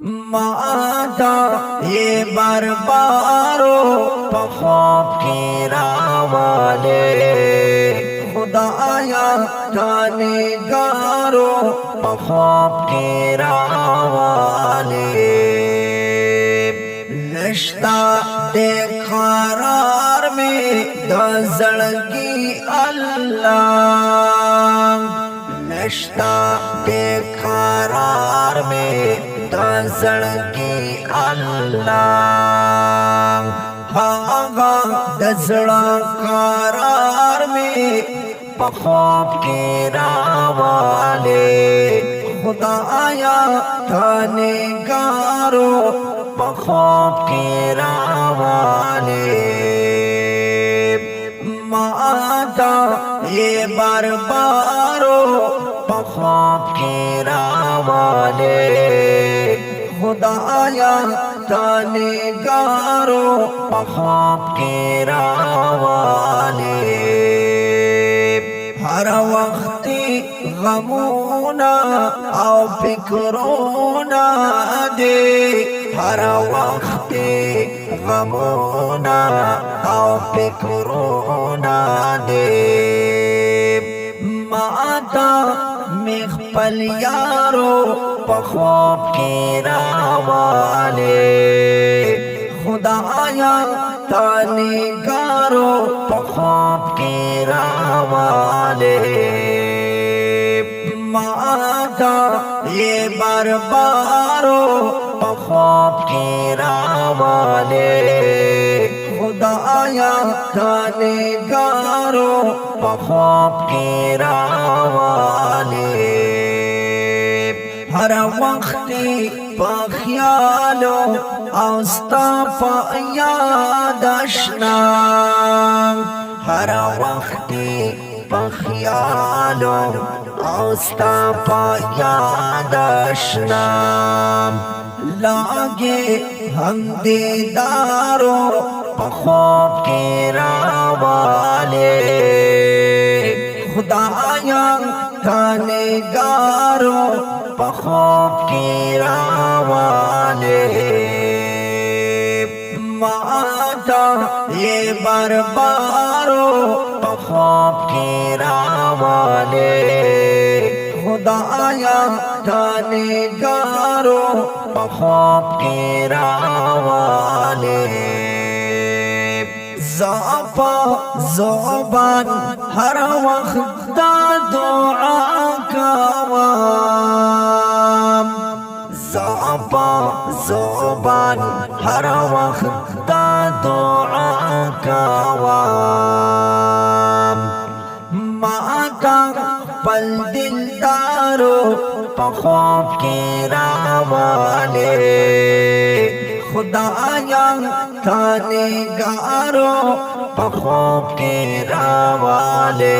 माता ये बरबारो पखौफ की रावाले खुदाया जाने गारो पखौफ की रावाले रिश्ता देखरार में दजड़गी अल्लाह रिश्ता बेकरार में दजड़गी अल्लाह हागा दजड़ा करार में पखौफ के रावाले खुदाया थाने गारो पखौफ के रावाले माता ये बरबारो पखौफ के रावाले खुदाया ताने गारो पखौफ के रावाले हर वक्ती गमोना और फिक्रोना दे हर वक्ती गमोना और फिक्रोना दे माता मिखपल यारो पखौफ के रावाले खुदाया ताने गारो पखौफ के रावाले माता ये बरबारो पखौफ के रावाले खुदाया ताने गारो पखौफ के रावाले हर वक्ती पख्यालो औस्ता यादशना हर वक्ती पख्यालो औस्ता यादशना लागे हम दीदारो पखौफ के रावाले खुदाया थाने गारो पखौफ के रावाले माता ये बरबारो पखौफ के रावाले खुदाया थाने गारो पखौफ के रावाले ज़ापा ज़ुबान हर वक्त दुआ कवाम ज़ापा ज़ुबान हर वक्त दुआ कवाम माता पल दिलदारो पखौफ के रावाले खुदाया थाने गारो पखौफ के रावाले।